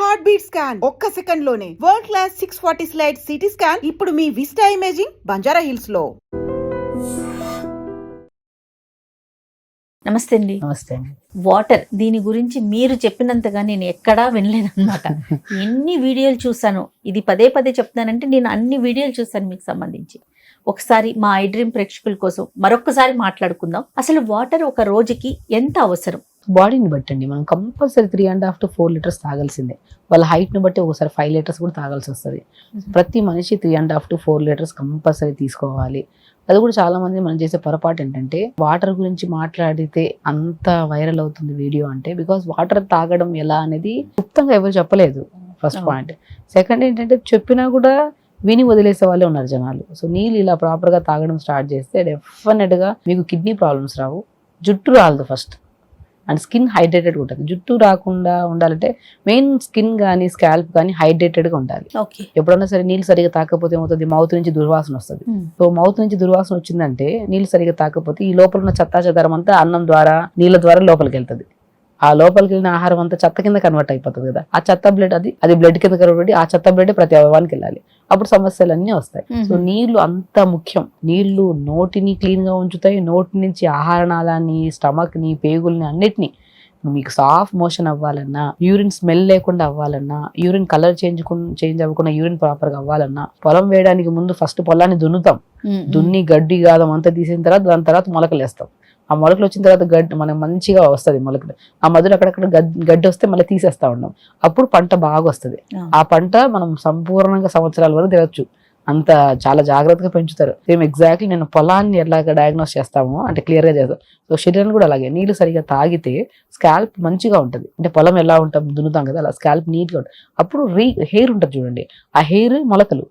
Heart beat scan ఒక్క second లోనే world class 640 slide CT scan ఇప్పుడు మీ విస్టా ఇమేజింగ్ బంజారా హిల్స్ లో. నమస్తే అండి. నమస్తే అండి. వాటర్ దీని గురించి మీరు చెప్పినంతగా నేను ఎక్కడా వినలేదన్నమాట. ఎన్ని వీడియోలు చూసాను, ఇది పదే పదే చెప్తానంటే నేను అన్ని వీడియోలు చూసాను మీకు సంబంధించి. ఒకసారి మా ఐ డ్రీమ్ ప్రేక్షకుల కోసం మరొకసారి మాట్లాడుకుందాం. అసలు వాటర్ ఒక రోజుకి ఎంత అవసరం? బాడీని బట్టి అండి, మనం కంపల్సరీ 3.5 to 4 లీటర్స్ తాగాల్సిందే. వాళ్ళ హైట్ని బట్టి ఒకసారి 5 లీటర్స్ కూడా తాగాల్సి వస్తుంది. ప్రతి మనిషి 3.5 to 4 లీటర్స్ కంపల్సరీ తీసుకోవాలి. అది కూడా చాలా మంది మనం చేసే పొరపాటు ఏంటంటే, వాటర్ గురించి మాట్లాడితే అంత వైరల్ అవుతుంది వీడియో అంటే, బికాస్ వాటర్ తాగడం ఎలా అనేది గుప్తంగా ఎవరు చెప్పలేదు. First point. సెకండ్ ఏంటంటే, చెప్పినా కూడా విని వదిలేసే వాళ్ళే ఉన్నారు జనాలు. సో నీళ్ళు ఇలా ప్రాపర్గా తాగడం స్టార్ట్ చేస్తే డెఫినెట్గా మీకు కిడ్నీ ప్రాబ్లమ్స్ రావు, జుట్టు రాలదు ఫస్ట్, అండ్ స్కిన్ హైడ్రేటెడ్గా ఉంటుంది. జుట్టు రాకుండా ఉండాలంటే మెయిన్ స్కిన్ కానీ స్కాల్ప్ కానీ హైడ్రేటెడ్గా ఉండాలి. ఎప్పుడన్నా సరే నీళ్ళు సరిగా తాకపోతే ఏమవుతుంది, మౌత్ నుంచి దుర్వాసన వస్తుంది. సో మౌత్ నుంచి దుర్వాసన వచ్చిందంటే నీళ్ళు సరిగా తాకపోతే ఈ లోపల ఉన్న చెత్తా చెదారం అంతా అన్నం ద్వారా నీళ్ళ ద్వారా లోపలికి వెళ్తుంది. ఆ లోపలికి వెళ్ళిన ఆహారం అంతా చెత్త కింద కన్వర్ట్ అయిపోతుంది కదా. ఆ చెత్త బ్లడ్ అది బ్లడ్ కింద కన్వర్ట్, ఆ చెత్త బ్లడ్ ప్రతి అవయవానికి వెళ్ళాలి. అప్పుడు సమస్యలు అన్నీ వస్తాయి. సో నీళ్లు అంత ముఖ్యం. నీళ్లు నోటిని క్లీన్ గా ఉంచుతాయి. నోటి నుంచి ఆహార నాళాన్ని, స్టమక్ ని, పేగుల్ని అన్నిటినీ, మీకు సాఫ్ట్ మోషన్ అవ్వాలన్నా, యూరిన్ స్మెల్ లేకుండా అవ్వాలన్నా, యూరిన్ కలర్ చేంజ్ అవ్వకుండా యూరిన్ ప్రాపర్ గా అవ్వాలన్నా, పొలం వేయడానికి ముందు ఫస్ట్ పొలాన్ని దున్నుతాం. దున్ని గడ్డి గాదం అంతా తీసిన తర్వాత దాని తర్వాత మొలకలు వేస్తాం. ఆ మొలకలు వచ్చిన తర్వాత గడ్డి మనకు మంచిగా వస్తుంది. మొలకలు ఆ మధ్యలో అక్కడక్కడ గడ్డి వస్తే మళ్ళీ తీసేస్తా ఉన్నాం. అప్పుడు పంట బాగా వస్తుంది. ఆ పంట మనం సంపూర్ణంగా సంవత్సరాల వరకు తినచ్చు. అంత చాలా జాగ్రత్తగా పెంచుతారు. సేమ్ ఎగ్జాక్ట్లీ నేను పొలాన్ని ఎలాగ డయాగ్నోస్ చేస్తామో అంటే క్లియర్గా చేస్తాం. సో శరీరాన్ని కూడా అలాగే నీళ్ళు సరిగా తాగితే స్కాల్ప్ మంచిగా ఉంటుంది. అంటే పొలం ఎలా ఉంటాం దున్నుతాం కదా, అలా స్కాల్ప్ నీట్గా ఉంటుంది. అప్పుడు హెయిర్ ఉంటుంది చూడండి, ఆ హెయిర్ మొలకలు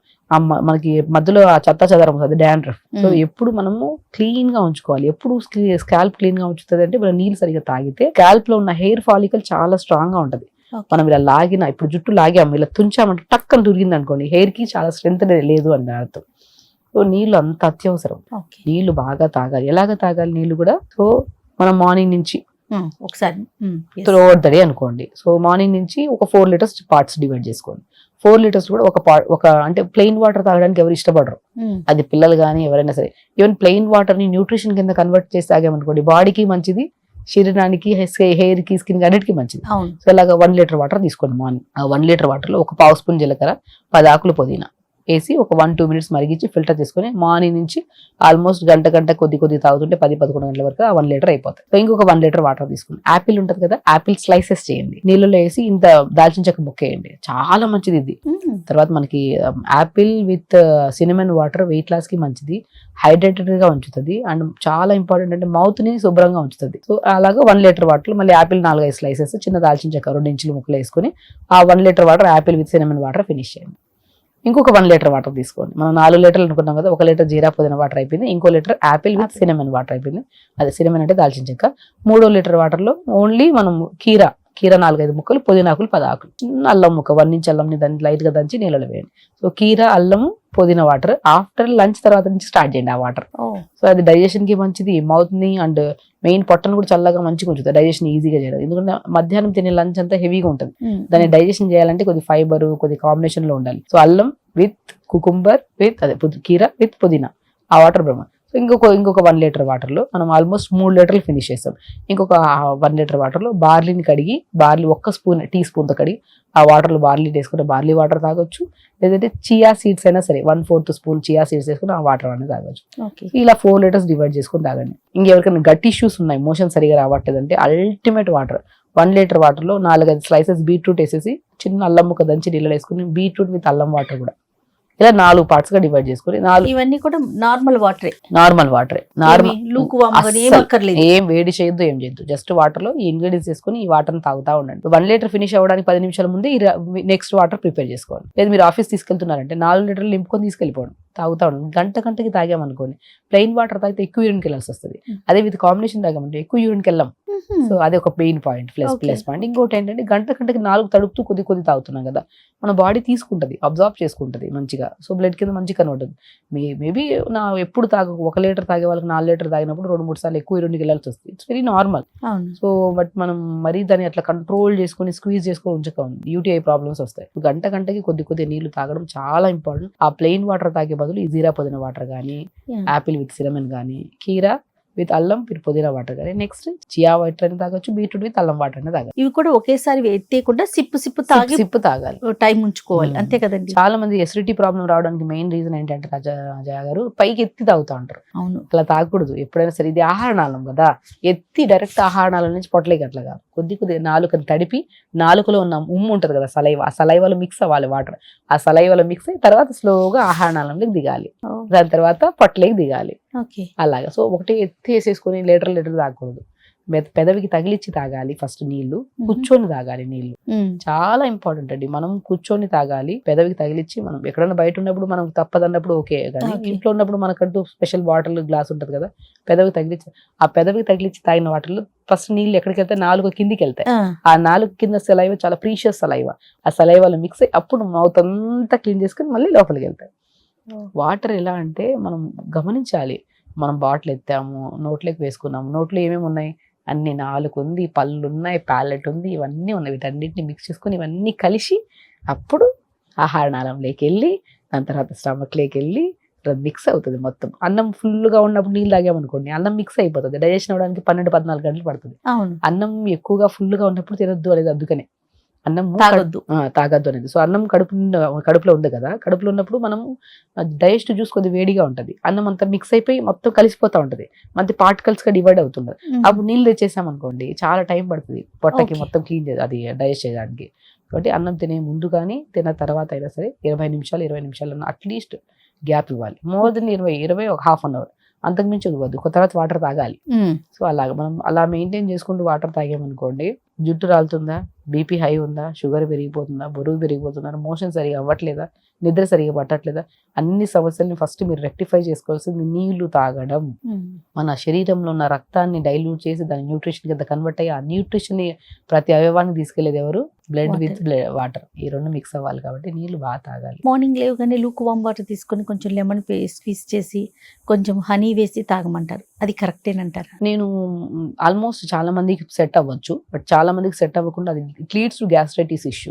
మనకి మధ్యలో ఆ చెత్త చెదరం ఉంటుంది, డాండ్రఫ్. సో ఎప్పుడు మనము క్లీన్ గా ఉంచుకోవాలి. ఎప్పుడు స్కాల్ప్ క్లీన్ గా ఉంచుతుంది అంటే మనం నీళ్ళు సరిగా తాగితే స్కాల్ప్ లో ఉన్న హెయిర్ ఫాలికల్ చాలా స్ట్రాంగ్ గా ఉంటది. మనం ఇలా లాగిన, ఇప్పుడు జుట్టు లాగాము ఇలా తుంచామంటే టక్కని తురిగింది అనుకోండి, హెయిర్ కి చాలా స్ట్రెంత్ లేదు అని అర్థం. సో నీళ్ళు అంత అత్యవసరం. నీళ్లు బాగా తాగాలి. ఎలాగ తాగాలి నీళ్లు కూడా? సో మనం మార్నింగ్ నుంచి ఒకసారి త్రూఅవుట్ ద డే అనుకోండి. సో మార్నింగ్ నుంచి ఒక 4 లీటర్స్ పార్ట్స్ డివైడ్ చేసుకోండి. 4 లీటర్స్ కూడా ఒక అంటే ప్లెయిన్ వాటర్ తాగడానికి ఎవరు ఇష్టపడరు. అది పిల్లలు కానీ ఎవరైనా సరే. ఈవెన్ ప్లెయిన్ వాటర్ ని న్యూట్రిషన్ కింద కన్వర్ట్ చేసి తాగామనుకోండి, బాడీకి మంచిది, శరీరానికి, హెయిర్ కి, స్కిన్ కి అన్నిటికీ మంచిది. సో ఇలాగా 1 లీటర్ వాటర్ తీసుకోండి. మార్నింగ్ ఆ 1 లీటర్ వాటర్ లో ఒక 1/2 స్పూన్ జీలకర్ర, 10 ఆకులు పుదీనా వేసి ఒక 1-2 మినిట్స్ మరిగించి ఫిల్టర్ చేసుకుని మార్నింగ్ నుంచి ఆల్మోస్ట్ గంట కొద్ది తాగుతుంటే 10-11 గంటల వరకు ఆ 1 లీటర్ అయిపోతుంది. సో ఇంకొక 1 లీటర్ వాటర్ తీసుకోండి. యాపిల్ ఉంటుంది కదా, యాపిల్ స్లైసెస్ చేయండి, నీళ్ళలో వేసి ఇంత దాల్చిన చెక్క ముక్క వేయండి, చాలా మంచిది ఇది. తర్వాత మనకి apple with cinnamon water weight loss కి మంచిది, హైడ్రేటెడ్ గా ఉంచుతుంది, అండ్ చాలా ఇంపార్టెంట్ అంటే మౌత్ ని శుభ్రంగా ఉంచుతుంది. సో అలాగా 1 లీటర్ వాటర్ మళ్ళీ యాపిల్ 4-5 స్లైసెస్, చిన్న దాల్చిన చెక్క 2 ఇంచులు ముక్కలు వేసుకుని ఆ 1 litre water Apple with cinnamon water finish చేయండి. ఇంకొక 1 లీటర్ వాటర్ తీసుకోండి. మనం 4 లీటర్లు అనుకున్నాం కదా, 1 లీటర్ జీరా పుదీనా వాటర్ అయిపోయింది, ఇంకో litre Apple with cinnamon water అయిపోయింది. అదే సినమన్ అంటే దాల్చిన చెక్క. 3వ లీటర్ వాటర్ లో ఓన్లీ మనం కీరా 4-5 ముక్కలు, పుదీనాకులు 10 ఆకులు, అల్లం ముక్క 1 ఇంచ్ అల్లంని దాన్ని లైట్ గా దంచి నీళ్ళలో వేయండి. సో కీరా, అల్లము, పుదీనా వాటర్ ఆఫ్టర్ లంచ్ తర్వాత నుంచి స్టార్ట్ చేయండి ఆ వాటర్. సో అది డైజెషన్ కి మంచిది, మౌత్ ని అండ్ మెయిన్ పొట్టను కూడా చల్లగా మంచిగా ఉంచుతుంది, డైజెషన్ ఈజీగా చేయడం. ఎందుకంటే మధ్యాహ్నం తినే లంచ్ అంతా హెవీగా ఉంటుంది. దాన్ని డైజెషన్ చేయాలంటే కొద్ది ఫైబర్, కొద్ది కాంబినేషన్ లో ఉండాలి. సో అల్లం విత్ కుకుంబర్ విత్ కీరా విత్ పుదీనా ఆ వాటర్ బ్రహ్మ. సో ఇంకొక 1 లీటర్ వాటర్ లో మనం ఆల్మోస్ట్ 3 లీటర్లు ఫినిష్ చేస్తాం. ఇంకొక 1 లీటర్ వాటర్ లో బార్లీని కడిగి, బార్లీ 1 టీ స్పూన్ తో కడిగి ఆ వాటర్ లో బార్లీ వేసుకుంటే బార్లీ వాటర్ తాగొచ్చు. లేదంటే చియా సీడ్స్ అయినా సరే 1/4 స్పూన్ చియా సీడ్స్ వేసుకుని ఆ వాటర్ అనేది తాగొచ్చు. ఇలా 4 లీటర్స్ డివైడ్ చేసుకుని తాగండి. ఇంకెవరికైనా గట్ ఇష్యూస్ ఉన్నాయి, మోషన్ సరిగా రావట్లేదు అంటే అల్టిమేట్ వాటర్ 1 లీటర్ వాటర్ లో 4-5 స్లైసెస్ బీట్రూట్ వేసేసి చిన్న అల్లం ముక్క దంచి నీళ్ళు వేసుకుని, బీట్రూట్ విత్ అల్లం వాటర్ కూడా ఇలా 4 పార్ట్స్ గా డివైడ్ చేసుకుని, ఇవన్నీ కూడా నార్మల్ వాటరే. ఏం వేడి చేయొద్దు, ఏం చేయొద్దు. జస్ట్ వాటర్ లో ఈ ఇంగ్రీడియంట్స్ వేసుకుని ఈ వాటర్ తాగుతా ఉండండి. 1 లీటర్ ఫినిష్ అవ్వడానికి 10 నిమిషాల ముందే నెక్స్ట్ వాటర్ ప్రిపేర్ చేసుకోండి. లేదు మీరు ఆఫీస్ తీసుకెళ్తున్నారంటే 4 లీటర్లు నింపుకొని తీసుకెళ్ళిపోవడం, తాగుతా ఉండండి. గంటకి తాగామనుకోండి, ప్లెయిన్ వాటర్ తాగితే ఎక్కువ యూరిన్కి వెళ్ళాల్సి వస్తుంది. అదే విత్ కాంబినేషన్ తాగామంటే ఎక్కువ యూరిన్కి వెళ్ళాం. సో అది ఒక మెయిన్ పాయింట్, ప్లస్ పాయింట్. ఇంకోటి ఏంటంటే గంటకి 4 తడుపుతూ కొద్ది తాగుతున్నాం కదా, మన బాడీ తీసుకుంటది, అబ్జార్బ్ చేసుకుంటది మంచిగా. సో బ్లడ్ కింద మంచిగా కన్వర్ట్ అవుతుంది. మేబీ నా ఎప్పుడు 1 లీటర్ తాగే వాళ్ళకి 4 లీటర్ తాగినప్పుడు 2-3 సార్లు ఎక్కువ యూరిన్కి వెళ్ళాల్సి వస్తుంది. It's very normal. So but మనం మరీ దాన్ని అట్లా కంట్రోల్ చేసుకొని స్క్వీజ్ చేసుకొని ఉంచుకోం, యూటీఐ ప్రాబ్లమ్స్ వస్తాయి. గంటకి కొద్ది నీళ్లు తాగడం చాలా ఇంపార్టెంట్. ఆ ప్లెయిన్ వాటర్ తాగే బదులు ఈ జీరా పుదీనా వాటర్ కానీ, యాపిల్ విత్ సిరమన్ కానీ, కీరా విత్ అల్లం విత్ పుదీనా వాటర్ కానీ, నెక్స్ట్ చియా వాటర్ అని తాగొచ్చు, బీట్రూట్ విత్ అల్లం వాటర్ అని తాగాలి. ఇవి కూడా ఒకేసారి ఎత్తేయకుండా సిప్పు తాగాలి, టైం ఉంచుకోవాలి, అంతే కదండి. చాలా మంది ఎసిడిటీ ప్రాబ్లం రావడానికి మెయిన్ రీజన్ ఏంటంటే జయ గారు, పైకి ఎత్తి తాగుతూ ఉంటారు. అవును, అలా తాగకూడదు ఎప్పుడైనా సరే. ఇది ఆహార నాళం కదా, ఎత్తి డైరెక్ట్ ఆహార నాళం నుంచి పొట్టలేక అట్లా కాదు, కొద్ది నాలుకని తడిపి, నాలుకలో ఉన్న ఉమ్ము ఉంటది కదా సలైవ, ఆ సలైవలో మిక్స్ అవ్వాలి వాటర్. ఆ సలైవలో మిక్స్ అయ్యి తర్వాత స్లోగా ఆహార నాళంలోకి దిగాలి, దాని తర్వాత పొట్టలేకి దిగాలి. అలాగా. సో ఒకటి ఎత్తి వేసేసుకొని లీటర్ తాగకూడదు. పెదవికి తగిలిచ్చి తాగాలి ఫస్ట్ నీళ్లు, కూర్చొని తాగాలి నీళ్లు. చాలా ఇంపార్టెంట్ అండి. మనం కూర్చొని తాగాలి, పెదవికి తగిలిచ్చి. మనం ఎక్కడైనా బయట ఉన్నప్పుడు మనం తప్పదన్నప్పుడు ఓకే, కానీ ఇంట్లో ఉన్నప్పుడు మనకంటూ స్పెషల్ బాటిల్ గ్లాస్ ఉంటది కదా, పెదవికి తగిలిచ్చి, ఆ పెదవికి తగిలిచ్చి తాగిన వాటిల్లో ఫస్ట్ నీళ్ళు ఎక్కడికి వెళ్తాయి, 4 కిందికి వెళ్తాయి. ఆ 4 కింద సలైవ చాలా ప్రీషియస్ సలైవ, ఆ సలైవలో మిక్స్ అయ్యి అప్పుడు మౌత్ అంతా క్లీన్ చేసుకుని మళ్ళీ లోపలికి వెళ్తాయి. వాటర్ ఎలా అంటే మనం గమనించాలి. మనం బాటిల్ ఎత్తాము, నోట్లోకి వేసుకున్నాము, నోట్లో ఏమేమి ఉన్నాయి, అన్ని నాలుగు ఉంది, పళ్ళు ఉన్నాయి, ప్యాలెట్ ఉంది, ఇవన్నీ ఉన్నాయి. వీటన్నిటిని మిక్స్ చేసుకుని ఇవన్నీ కలిసి అప్పుడు ఆహార నాళంలోకి వెళ్ళి, దాని తర్వాత స్టమక్లోకి వెళ్ళి మిక్స్ అవుతుంది మొత్తం. అన్నం ఫుల్గా ఉన్నప్పుడు నీళ్ళు తాగామనుకోండి, అన్నం మిక్స్ అయిపోతుంది. డైజెషన్ అవ్వడానికి 12-14 గంటలు పడుతుంది. అన్నం ఎక్కువగా ఫుల్గా ఉన్నప్పుడు తినొద్దు అనేది అందుకనే అన్నం తాగద్దు అనేది. సో అన్నం కడుపులో ఉంది కదా, కడుపులో ఉన్నప్పుడు మనం డైజెస్ట్ జ్యూస్ కొద్దిగా వేడిగా ఉంటుంది, అన్నం అంతా మిక్స్ అయిపోయి మొత్తం కలిసిపోతా ఉంటుంది, మధ్య పార్టికల్స్ గా డివైడ్ అవుతుంది. అప్పుడు నీళ్ళు తెచ్చేసాం అనుకోండి, చాలా టైం పడుతుంది పొట్టకి మొత్తం క్లీన్ అది డైజెస్ట్ చేయడానికి. కాబట్టి అన్నం తినే ముందు కానీ తిన్న తర్వాత అయినా సరే 20 నిమిషాలు అట్లీస్ట్ గ్యాప్ ఇవ్వాలి. మోర్ దెన్ 20 ఒక హాఫ్ అన్ అవర్, అంతకుమించి ఇవ్వద్దు. తర్వాత వాటర్ తాగాలి. సో అలాగ మనం అలా మెయింటైన్ చేసుకుంటూ వాటర్ తాగామనుకోండి, జుట్టు రాలుతుందా, బీపీ హై ఉందా, షుగర్ పెరిగిపోతుందా, బరువు పెరిగిపోతుందా, మోషన్ సరిగా అవ్వట్లేదా, నిద్ర సరిగా పట్టట్లేదా, అన్ని సమస్యల్ని ఫస్ట్ మీరు రెక్టిఫై చేసుకోవాల్సింది నీళ్లు తాగడం. మన శరీరంలో ఉన్న రక్తాన్ని డైల్యూట్ చేసి దాని న్యూట్రిషన్ కింద కన్వర్ట్ అయ్యి ఆ న్యూట్రిషన్ ని ప్రతి అవయవానికి తీసుకెళ్లేది ఎవరు, బ్లడ్ విత్ వాటర్. ఈ రెండు మిక్స్ అవ్వాలి కాబట్టి నీళ్లు బాగా తాగాలి. మార్నింగ్ లేవగానే లూక్ వామ్ వాటర్ తీసుకొని కొంచెం లెమన్ స్క్వీజ్ చేసి కొంచెం హనీ వేసి తాగమంటారు, అది కరెక్టేనంటారా? నేను ఆల్మోస్ట్ చాలా మందికి సెట్ అవ్వచ్చు, బట్ చాలా మందికి సెట్ అవ్వకుండా అది it leads to gastritis issue.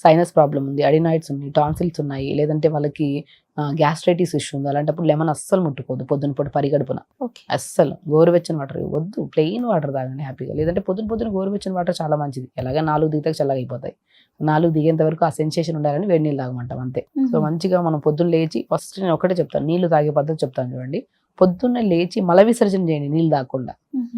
Sinus problem ఉంది, అడినాయిడ్స్ ఉన్నాయి, టాన్సిల్స్ ఉన్నాయి, లేదంటే వాళ్ళకి గ్యాస్ట్రైటిస్ ఇష్యూ ఉంది. అలాంటప్పుడు లెమన్ అస్సలు ముట్టుకోవద్దు పొద్దున పూట పరిగడుపున. అస్సలు గోరువెచ్చని వాటర్ వద్దు, ప్లెయిన్ వాటర్ తాగండి హ్యాపీగా. లేదంటే పొద్దున గోరువెచ్చని వాటర్ చాలా మంచిది. ఎలాగా 4 దిగితే చల్లగా అయిపోతాయి. 4 దిగేంత వరకు ఆ సెన్సేషన్ ఉండాలని వేడి నీళ్ళు తాగమంటాం అంతే. సో మంచిగా మనం పొద్దున్న లేచి ఫస్ట్ నేను ఒకటే చెప్తాను, నీళ్లు తాగే పద్ధతి చెప్తాను చూడండి. పొద్దున్నే లేచి మల విసర్జన చేయండి నీళ్ళు తాగకుండా.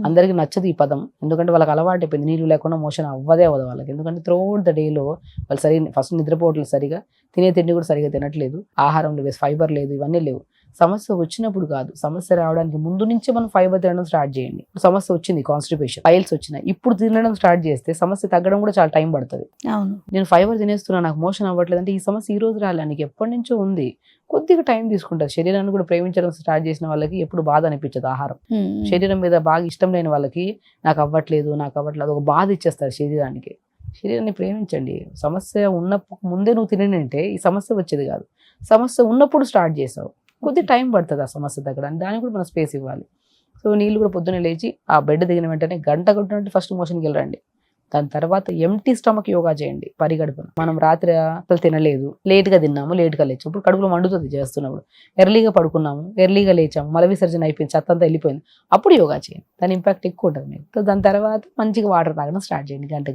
అందరికి నచ్చదు ఈ పదం, ఎందుకంటే వాళ్ళకి అలవాటు అయిపోయింది నీళ్ళు లేకుండా మోషన్ అవ్వదు వాళ్ళకి. ఎందుకంటే త్రూఅవుట్ ద డేలో వాళ్ళు ఫస్ట్ నిద్రపోవట్లేదు సరిగా, తినే తిండి కూడా సరిగా తినట్లేదు, ఆహారంలో ఫైబర్ లేదు, ఇవన్నీ లేవు. సమస్య వచ్చినప్పుడు కాదు, సమస్య రావడానికి ముందు నుంచే మనం ఫైబర్ తినడం స్టార్ట్ చేయండి. సమస్య వచ్చింది, కాన్స్టిపేషన్, ఫైల్స్ వచ్చినాయి, ఇప్పుడు తినడం స్టార్ట్ చేస్తే సమస్య తగ్గడం కూడా చాలా టైం పడుతుంది. నేను ఫైబర్ తినేస్తున్నా, నాకు మోషన్ అవ్వట్లేదు అంటే ఈ సమస్య ఈ రోజు రాలే, నీకు ఎప్పటి నుంచో ఉంది. కొద్దిగా టైం తీసుకుంటుంది. శరీరాన్ని కూడా ప్రేమించడం స్టార్ట్ చేసిన వాళ్ళకి ఎప్పుడు బాధ అనిపించదు ఆహారం. శరీరం మీద బాగా ఇష్టం లేని వాళ్ళకి నాకు అవ్వట్లేదు ఒక బాధ ఇచ్చేస్తారు శరీరానికి. శరీరాన్ని ప్రేమించండి. సమస్య ఉన్నప్పుడు ముందే నువ్వు తినంటే ఈ సమస్య వచ్చేది కాదు. సమస్య ఉన్నప్పుడు స్టార్ట్ చేసావు, కొద్ది టైం పడుతుంది ఆ సమస్య తగ్గడానికి, దానికి కూడా మనం స్పేస్ ఇవ్వాలి. సో నీళ్ళు కూడా పొద్దున్నే లేచి ఆ బెడ్ దిగిన వెంటనే గంట కొట్టినట్టు ఫస్ట్ మోషన్కి వెళ్ళండి. దాని తర్వాత ఎంటీ స్టమక్ యోగా చేయండి పరిగడుపున. మనం రాత్రి అసలు తినలేదు, లేట్గా తిన్నాము, లేట్గా లేచాము, ఇప్పుడు కడుపులో మండుతుంది చేస్తున్నప్పుడు. ఎర్లీగా పడుకున్నాము, ఎర్లీగా లేచాము, మల విసర్జన అయిపోయింది, చెత్త అంతా వెళ్ళిపోయింది, అప్పుడు యోగా చేయండి. దాని ఇంపాక్ట్ ఎక్కువ ఉంటుంది మీకు. దాని తర్వాత మంచిగా వాటర్ తాగడం స్టార్ట్ చేయండి గంట.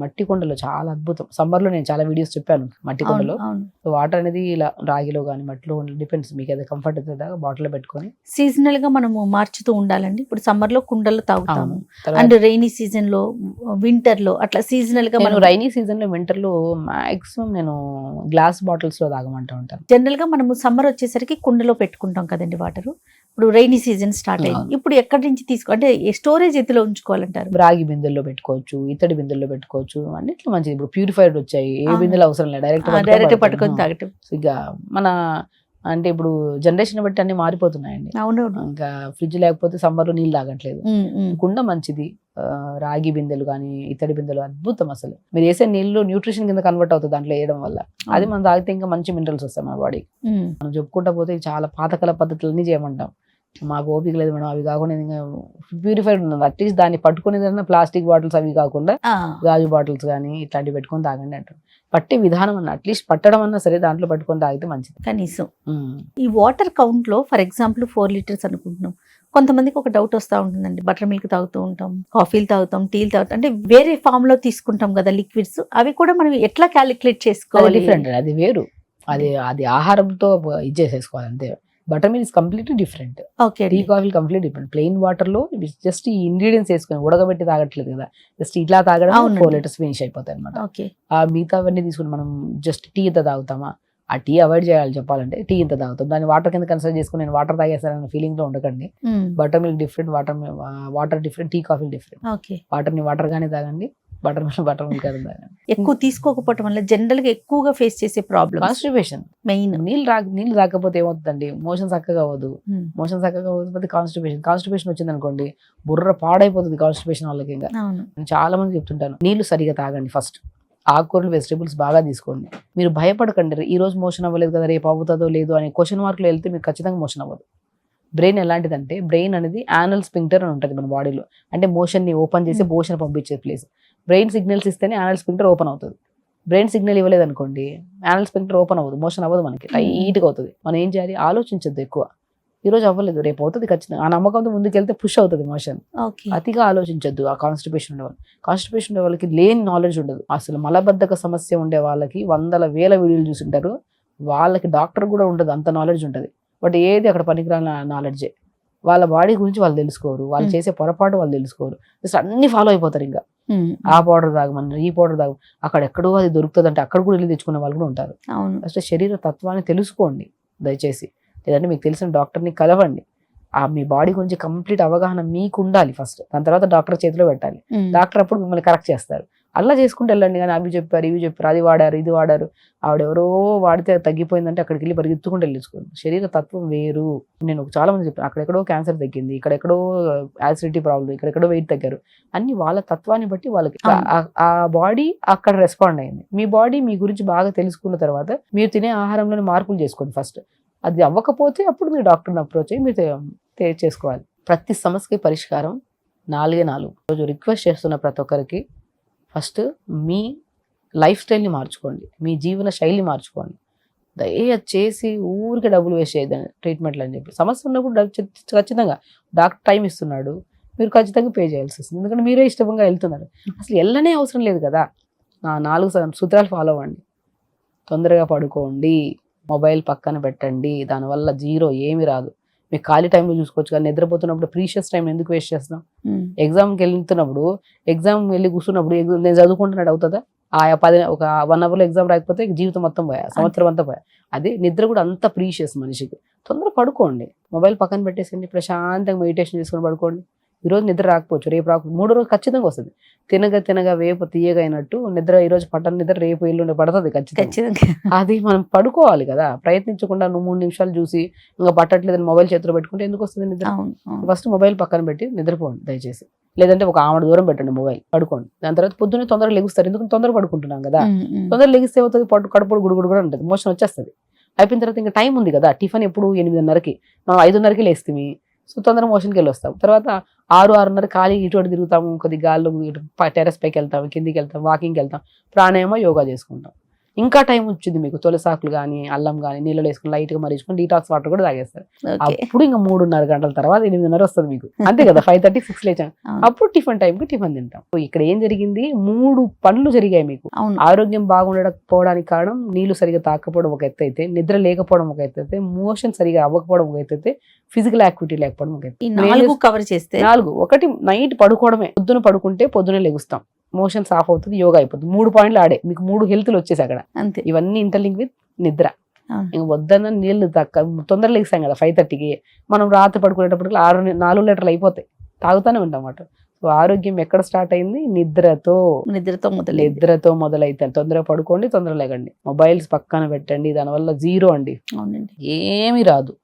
మట్టి కుండలో చాలా అద్భుతం. సమ్మర్లో నేను చాలా వీడియోస్ చెప్పాను మట్టి కుండలో. వాటర్ అనేది ఇలా రాగిలో కానీ మట్టిలో డిపెండ్స్, మీకు ఏదో కంఫర్ట్ అవుతుందా బాటిల్లో పెట్టుకొని. సీజనల్ గా మనము మార్చుతూ ఉండాలండి. ఇప్పుడు సమ్మర్ లో కుండలో తాగుతాము, అండ్ రైనీ సీజన్ లో, వింటర్ లో, అట్లా సీజనల్ గా. మనం రైనీ సీజన్ లో, వింటర్ లో మాక్సిమం నేను గ్లాస్ బాటిల్స్ లో తాగమంటా ఉంటాను. జనరల్ గా మనము సమ్మర్ వచ్చేసరికి కుండలో పెట్టుకుంటాం కదండి వాటర్. ఇప్పుడు రైనీ సీజన్ స్టార్ట్ అయింది, ఇప్పుడు ఎక్కడి నుంచి అంటే స్టోరేజ్ ఎత్తులో ఉంచుకోవాలంటారు? రాగి బిందెల్లో పెట్టుకోవచ్చు, ఇత్తడి బిందెల్లో పెట్టుకోవచ్చు, అన్నిట్లో మంచిది. ఇప్పుడు ప్యూరిఫైడ్ వచ్చాయి, ఏ బిందెలు అవసరం లేదు, డైరెక్ట్ పట్టుకొని తాగటం. ఇక మన అంటే ఇప్పుడు జనరేషన్ బట్టి అన్ని మారిపోతున్నాయండి. అవునవును. ఇంకా ఫ్రిడ్జ్ లేకపోతే సమ్మర్లో నీళ్ళు తాగట్లేదు. కుండ మంచిది, రాగి బిందెలు కానీ ఇత్తడి బిందెలు అద్భుతం. అసలు మీరు వేసే నీళ్లు న్యూట్రిషన్ కింద కన్వర్ట్ అవుతుంది దాంట్లో వేయడం వల్ల. అది మనం తాగితే ఇంకా మంచి మినరల్స్ వస్తాయి మన బాడీకి. మనం చెప్పుకుంటా పోతే చాలా పాతకాల పద్ధతులన్నీ చేయమంటాం. మాకు ఓపిక లేదు మేడం, అవి కాకుండా ఇంకా ప్యూరిఫైడ్ ఉన్నది. అట్లీస్ట్ దాన్ని పట్టుకునేదన్నా ప్లాస్టిక్ బాటిల్స్ అవి కాకుండా గాజు బాటిల్స్ కానీ ఇట్లాంటివి పెట్టుకొని తాగండి అంటారు. పట్టే విధానం అన్న అట్లీస్ట్ పట్టడం అన్నా సరే దాంట్లో పట్టుకొని తాగితే మంచిది కనీసం. ఈ వాటర్ కౌంట్ లో ఫర్ ఎగ్జాంపుల్ 4 లీటర్స్ అనుకుంటున్నాం. కొంతమందికి ఒక డౌట్ వస్తూ ఉంటుందండి, బటర్ మిల్క్ తాగుతూ ఉంటాం, కాఫీలు తాగుతాం, టీలు తాగుతాం, అంటే వేరే ఫామ్ లో తీసుకుంటాం కదా లిక్విడ్స్, అవి కూడా మనం ఎట్లా క్యాలిక్యులేట్ చేసుకోవాలి? డిఫరెంట్, అది వేరు. అది ఆహారంతో ఇది చేసేసుకోవాలి అంతే. Butter milk is completely different. Tea coffee complete different. Plain water లో జస్ట్ ఈ ఇంగ్రీడియంట్స్ వేసుకొని ఉడకబెట్టి తాగట్లేదు కదా, జస్ట్ ఇట్లా తాగడం 4 లీటర్స్ ఫినిష్ అయిపోతాయి అనమాట. ఆ మిగతావన్నీ తీసుకుని మనం జస్ట్ టీ ఇంత తాగుతామా, ఆ టీ అవాయిడ్ చేయాలి చెప్పాలంటే. టీ ఇంత తాగుతాం, దాన్ని వాటర్ కింద కన్సిడర్ చేసుకుని నేను వాటర్ తాగేస్తానన్న ఫీలింగ్ లో ఉండకండి. Butter milk different, water different, tea coffee different. Water ని వాటర్ గానే తాగండి, బటర్ మిల్క్ తాగండి. ఎక్కువ తీసుకోకపోవడం వల్ల జనరల్ గా ఎక్కువగా ఫేస్ చేసే ప్రాబ్లమ్ కాన్స్టిపేషన్. మెయిన్ నీళ్ళు రాకపోతే ఏమవుతుందండి, మోషన్ చక్కగా అవ్వదు. మోషన్ చక్కగా అవ్వకపోతే కాన్స్టిపేషన్ వచ్చింది అనుకోండి, బుర్ర పాడైపోతుంది కాన్స్టిపేషన్ వాళ్ళకి. ఇంకా చాలా మంది చెప్తుంటాను, నీళ్లు సరిగా తాగండి ఫస్ట్. ఆకుకూరలు వెజిటేబుల్స్ బాగా తీసుకోండి. మీరు భయపడకండి, ఈ రోజు మోషన్ అవ్వలేదు కదా రేపు అవుతుందో లేదు అనే క్వశ్చన్ మార్కులు వెళ్తే మీకు ఖచ్చితంగా మోషన్ అవ్వదు. బ్రెయిన్ ఎలాంటిదంటే, బ్రెయిన్ అనేది యానల్ స్పింక్టర్ అని ఉంటుంది మన బాడీలో. అంటే మోషన్ ని ఓపెన్ చేసి మోషన్ పంపించే ప్లేస్. బ్రెయిన్ సిగ్నల్స్ ఇస్తేనే యానల్ స్పింక్టర్ ఓపెన్ అవుతుంది. బ్రెయిన్ సిగ్నల్ ఇవ్వలేదు అనుకోండి, యానల్ స్పింక్టర్ ఓపెన్ అవ్వదు, మోషన్ అవ్వదు, మనకి టైట్గా అవుతుంది. మనం ఏం చేయాలి, ఆలోచించద్దు ఎక్కువ. ఈ రోజు అవ్వలేదు రేపు అవుతుంది ఖచ్చితంగా, ఆ నమ్మకంతో ముందుకెళ్తే పుష్ అవుతుంది మోషన్. అతిగా ఆలోచించద్దు. ఆ కాన్స్టిపేషన్ ఉండే వాళ్ళకి లేని నాలెడ్జ్ ఉండదు. అసలు మలబద్ధక సమస్య ఉండే వాళ్ళకి 100,000 వీడియోలు చూసింటారు, వాళ్ళకి డాక్టర్ కూడా ఉండదు, అంత నాలెడ్జ్ ఉంటుంది. బట్ ఏది అక్కడ పనికిరాని నాలెడ్జే. వాళ్ళ బాడీ గురించి వాళ్ళు తెలుసుకోరు, వాళ్ళు చేసే పొరపాటు వాళ్ళు తెలుసుకోరు, జస్ట్ అన్ని ఫాలో అయిపోతారు. ఇంకా ఆ పౌడర్ తాగమన్నారు, ఈ పౌడర్ తాగ, అక్కడ ఎక్కడో అది దొరుకుతుంది అంటే అక్కడ కూడా వెళ్ళి తెచ్చుకునే వాళ్ళు కూడా ఉంటారు. ఫస్ట్ శరీర తత్వాన్ని తెలుసుకోండి దయచేసి. లేదంటే మీకు తెలిసిన డాక్టర్ని కలవండి. మీ బాడీ గురించి కంప్లీట్ అవగాహన మీకు ఉండాలి ఫస్ట్. దాని తర్వాత డాక్టర్ చేతిలో పెట్టాలి. డాక్టర్ అప్పుడు మిమ్మల్ని కరెక్ట్ చేస్తారు. అలా చేసుకుంటూ వెళ్ళండి. కానీ అవి చెప్పారు ఇవి చెప్పారు, అది వాడారు ఇది వాడారు, ఆవిడెవరో వాడితే తగ్గిపోయిందంటే అక్కడికి వెళ్ళి పరిగెత్తుకుంటూ వెళ్ళించుకోండి. శరీర తత్వం వేరు. నేను చాలా మంది చెప్పాను, అక్కడెక్కడో క్యాన్సర్ తగ్గింది, ఇక్కడెక్కడో యాసిడిటీ ప్రాబ్లం, ఇక్కడెక్కడో వెయిట్ తగ్గారు, అన్ని వాళ్ళ తత్వాన్ని బట్టి వాళ్ళకి ఆ బాడీ అక్కడ రెస్పాండ్ అయింది. మీ బాడీ మీ గురించి బాగా తెలుసుకున్న తర్వాత మీరు తినే ఆహారంలోని మార్పులు చేసుకోండి ఫస్ట్. అది అవ్వకపోతే అప్పుడు మీరు డాక్టర్ని అప్రోచ్ అయ్యి మీరు చేసుకోవాలి. ప్రతి సమస్యకి పరిష్కారం 4 రోజు రిక్వెస్ట్ చేస్తున్న ప్రతి ఒక్కరికి ఫస్ట్ మీ లైఫ్ స్టైల్ని మార్చుకోండి, మీ జీవన శైలి మార్చుకోండి. దయచేసి ఊరికి డబ్బులు వేస్ట్ చేయద్దండి ట్రీట్మెంట్లు అని చెప్పి. సమస్య ఉన్నప్పుడు ఖచ్చితంగా డాక్టర్ టైం ఇస్తున్నాడు, మీరు ఖచ్చితంగా పే చేయాల్సి వస్తుంది. ఎందుకంటే మీరే ఇష్టంగా వెళ్తున్నారు. అసలు వెళ్ళనే అవసరం లేదు కదా. నా 4 సూత్రాలు ఫాలో అవ్వండి. తొందరగా పడుకోండి, మొబైల్ పక్కన పెట్టండి, దానివల్ల జీరో ఏమి రాదు. మీకు ఖాళీ టైంలో చూసుకోవచ్చు. కానీ నిద్రపోతున్నప్పుడు ప్రీషియస్ టైం ఎందుకు వేస్ట్ చేస్తున్నాం? ఎగ్జామ్కి వెళ్తున్నప్పుడు, ఎగ్జామ్ వెళ్ళి కూర్చున్నప్పుడు నేను చదువుకుంటున్నాడు అవుతుందా? ఒక 1 అవర్లో ఎగ్జామ్ రాకపోతే జీవితం మొత్తం పోయా, సంవత్సరం అంతా పోయా. అదే నిద్ర కూడా అంత ప్రీషియస్ మనిషికి. తొందరగా పడుకోండి, మొబైల్ పక్కన పెట్టేసండి, ప్రశాంతంగా మెడిటేషన్ చేసుకొని పడుకోండి. ఈరోజు నిద్ర రాకపోవచ్చు, రేపు రాకపోవచ్చు, 3వ రోజు ఖచ్చితంగా వస్తుంది. తినగా వేపు తీయగా అయినట్టు నిద్ర ఈరోజు పట్టని నిద్ర రేపు ఎల్లుండి పడుతుంది ఖచ్చితంగా. అది మనం పడుకోవాలి కదా. ప్రయత్నించకుండా నువ్వు 3 నిమిషాలు చూసి ఇంకా పట్టట్లేదని మొబైల్ చేతిలో పెట్టుకుంటే ఎందుకు వస్తుంది నిద్ర? ఫస్ట్ మొబైల్ పక్కన పెట్టి నిద్రపోండి దయచేసి. లేదంటే ఒక ఆమె దూరం పెట్టండి మొబైల్, పడుకోండి. దాని తర్వాత పొద్దున్నే తొందరగా లెగుస్తారు, ఎందుకంటే తొందర పడుకుంటున్నాం కదా. తొందరగా లెగిస్తే అవుతుంది, కడుపు గుడుగుడు కూడా ఉంటుంది, మోషన్ వచ్చేస్తుంది. అయిపోయిన తర్వాత ఇంకా టైం ఉంది కదా. టిఫిన్ ఎప్పుడు 8:30కి, మనం 5:30కి లేస్తాము. సో తొందరగా మోషన్కి వెళ్ళి వస్తాం. తర్వాత 6-6:30 ఖాళీ ఇటు తిరుగుతాము, కొద్ది గాల్లో టెరెస్ పైకి వెళ్తాము, కిందికి వెళ్తాం, వాకింగ్కి వెళ్తాం, ప్రాణాయామ యోగా చేసుకుంటాం. ఇంకా టైం వచ్చింది మీకు. తులసాకులు కానీ అల్లం కానీ నీళ్ళు వేసుకుని లైట్గా మరిచుకుని డీటాక్స్ వాటర్ కూడా తాగేస్తారు. అప్పుడు ఇంకా 3:30 గంటల తర్వాత 8:30 వస్తుంది మీకు. అంతే కదా, 5:30, 6 లేచాం. అప్పుడు టిఫిన్ టైంకి టిఫిన్ తింటాం. ఇక్కడ ఏం జరిగింది, 3 పనులు జరిగాయి మీకు. ఆరోగ్యం బాగుండకపోవడానికి కారణం నీళ్లు సరిగా తాకపోవడం ఒక ఎత్తు అయితే, నిద్ర లేకపోవడం ఒక ఎత్తు అయితే, మోషన్ సరిగా అవ్వకపోవడం ఒక ఎత్తు అయితే, ఫిజికల్ యాక్టివిటీ లేకపోవడం ఒక ఎత్తు. 4 కవర్ చేస్తే 4. ఒకటి నైట్ పడుకోవడమే. పొద్దున పడుకుంటే పొద్దునే లెగుస్తాం, మోషన్స్ ఆఫ్ అవుతుంది, యోగా అయిపోతుంది. 3 పాయింట్లు ఆడే మీకు 3 హెల్త్లు వచ్చేసి అక్కడ. అంతే. ఇవన్నీ ఇంటర్లింక్ విత్ నిద్ర. ఇంక వద్దన్న నీళ్లు తొందరగా లెగిస్తాం కదా 5:30కి. మనం రాత్రి పడుకునేటప్పటికి 4 లీటర్లు అయిపోతాయి, తాగుతూనే ఉంటాం అన్నమాట. సో ఆరోగ్యం ఎక్కడ స్టార్ట్ అయింది? నిద్రతో మొదలైతే తొందరగా పడుకోండి, తొందరగా లేకండి, మొబైల్స్ పక్కన పెట్టండి, దానివల్ల జీరో అండి, అవునండి. ఏమీ రాదు.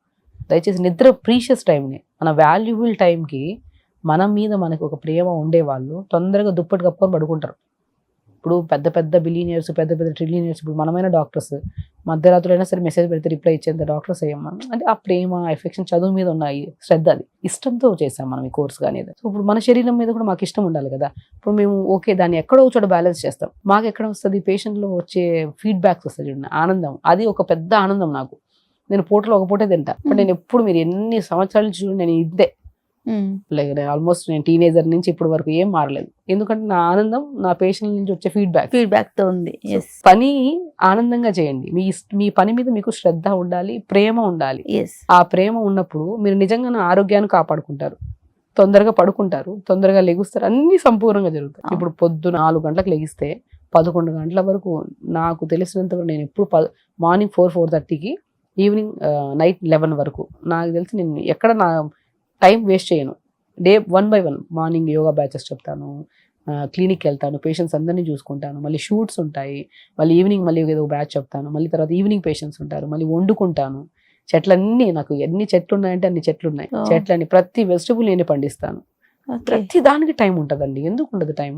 దయచేసి నిద్ర ప్రీషియస్ టైంని, మన వాల్యుబుల్ టైంకి మన మీద మనకు ఒక ప్రేమ ఉండేవాళ్ళు తొందరగా దుప్పటి కప్పుకొని పడుకుంటారు. ఇప్పుడు పెద్ద పెద్ద బిలియనియర్స్, పెద్ద పెద్ద ట్రిలియనియర్స్, ఇప్పుడు మనమైన డాక్టర్స్ మధ్యరాత్రులు అయినా సరే మెసేజ్ పెడితే రిప్లై ఇచ్చేంత డాక్టర్స్ అయ్యాం. అంటే ఆ ప్రేమ, ఎఫెక్షన్, చదువు మీద ఉన్న శ్రద్ధ, అది ఇష్టంతో చేసాం మనం ఈ కోర్స్ కానీ. సో ఇప్పుడు మన శరీరం మీద కూడా మాకు ఇష్టం ఉండాలి కదా. ఇప్పుడు మేము ఓకే దాన్ని ఎక్కడో చోట బ్యాలెన్స్ చేస్తాం. మాకు ఎక్కడ వస్తుంది? పేషెంట్లో వచ్చే ఫీడ్బ్యాక్స్ వస్తాయి చూడండి, ఆనందం, అది ఒక పెద్ద ఆనందం నాకు. నేను పూటలో ఒక పూటే తింటా. బట్ నేను ఎప్పుడు, మీరు ఎన్ని సంవత్సరాల నుంచి చూడండి, నేను ఇద్దే లైక్ ఆల్మోస్ట్ నేను టీనేజర్ నుంచి ఇప్పటి వరకు ఏం మారలేదు. ఎందుకంటే నా ఆనందం నా పేషెంట్ నుంచి వచ్చే ఫీడ్బ్యాక్ తో ఉంది. పని ఆనందంగా చేయండి. మీ పని మీద మీకు శ్రద్ధ ఉండాలి, ప్రేమ ఉండాలి. ఆ ప్రేమ ఉన్నప్పుడు మీరు నిజంగా నా ఆరోగ్యాన్ని కాపాడుకుంటారు, తొందరగా పడుకుంటారు, తొందరగా లెగుస్తారు, అన్ని సంపూర్ణంగా జరుగుతాయి. ఇప్పుడు పొద్దున 4 గంటలకు లెగిస్తే 11 గంటల వరకు నాకు తెలిసినంత వరకు నేను ఎప్పుడు మార్నింగ్ 4-4:30కి ఈవినింగ్ నైట్ 11 వరకు నాకు తెలిసి నేను ఎక్కడ నా టైం వేస్ట్ చేయను. Day 1 by 1 morning yoga batches చెప్తాను, క్లినిక్కి వెళ్తాను, పేషెంట్స్ అందరినీ చూసుకుంటాను, మళ్ళీ షూట్స్ ఉంటాయి, మళ్ళీ ఈవినింగ్ మళ్ళీ ఏదో బ్యాచ్ చెప్తాను, మళ్ళీ తర్వాత ఈవినింగ్ పేషెంట్స్ ఉంటారు, మళ్ళీ వండుకుంటాను. చెట్లన్నీ, నాకు ఎన్ని చెట్లు ఉన్నాయంటే అన్ని చెట్లు ఉన్నాయి. చెట్లన్నీ, ప్రతి వెజిటబుల్ నేనే పండిస్తాను. ప్రతి దానికి టైం ఉంటుందండి. ఎందుకు ఉండదు టైం?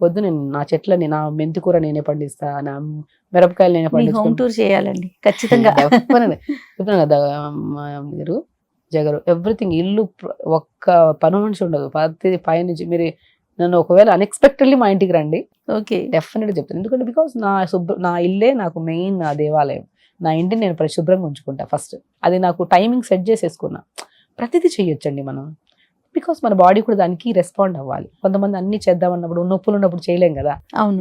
వద్దు, నేను నా చెట్లని, నా మెంతికూర నేనే పండిస్తా, నా మిరపకాయలు నేనే పండిస్తా. హోమ్ టూర్ చేయాలండి ఖచ్చితంగా. చెప్తాను కదా మీరు జగరు, ఎవ్రీథింగ్, ఇల్లు ఒక్క పని మనిషి ఉండదు, ప్రతి పైనుంచి. మీరు నన్ను ఒకవేళ అన్ఎక్స్పెక్టెడ్లీ మా ఇంటికి రండి, ఓకే, డెఫినెట్గా చెప్తాను. ఎందుకంటే బికాస్ నా ఇల్లే నాకు మెయిన్ నా దేవాలయం. నా ఇంటిని నేను పరిశుభ్రంగా ఉంచుకుంటా ఫస్ట్. అది నాకు టైమింగ్ సెట్ చేసేసుకున్నా. ప్రతిదీ చెయ్యొచ్చండి మనం, బికాస్ మన బాడీ కూడా దానికి రెస్పాండ్ అవ్వాలి. కొంతమంది అన్ని చేద్దామన్నప్పుడు, నొప్పులు ఉన్నప్పుడు చేయలేం కదా.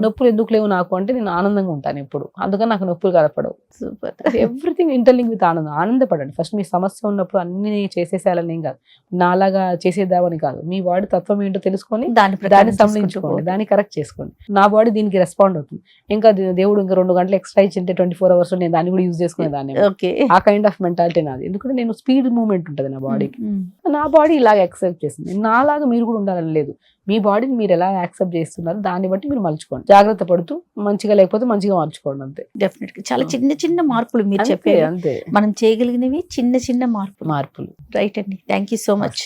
నొప్పులు ఎందుకు లేవు నాకు అంటే నేను ఆనందంగా ఉంటాను ఎప్పుడు, అందుకని నాకు నొప్పులు కలపడవు. సూపర్. ఎవ్రీథింగ్ ఇంటర్లింక్ విత్ ఆనందం. ఆనందపడండి ఫస్ట్. మీ సమస్య ఉన్నప్పుడు అన్ని చేసేసేయాలని ఏం కాదు, నాలాగా చేసేద్దామని కాదు. మీ బాడీ తత్వం ఏంటో తెలుసుకొని దాన్ని సంబంధించుకోండి, దాన్ని కరెక్ట్ చేసుకోండి. నా బాడీ దీనికి రెస్పాండ్ అవుతుంది. ఇంకా దేవుడు ఇంకా 2 గంటలు ఎక్స్ట్రా ఇచ్చింటే 24 hours నేను దాన్ని కూడా యూజ్ చేసుకునే దాన్ని. ఆ కైండ్ ఆఫ్ మెంటాలిటీ నాది. ఎందుకంటే నేను స్పీడ్ మూవ్మెంట్ ఉంటుంది నా బాడీకి, నా బాడీ ఇలాగ యాక్సెప్ట్ చేసింది. నాలాగా మీరు కూడా ఉండాలని లేదు. మీ బాడీని మీరు ఎలా యాక్సెప్ట్ చేస్తున్నారు దాన్ని బట్టి మీరు మలుచుకోండి. జాగ్రత్త పడుతూ మంచిగా లేకపోతే మంచిగా మార్చుకోండి, అంతే. డెఫినెట్ గా చాలా చిన్న చిన్న మార్పులు మీరు చెప్పే, అంతే మనం చేయగలిగినవి చిన్న చిన్న మార్పులు. రైట్ అండి, థ్యాంక్ యూ సో మచ్.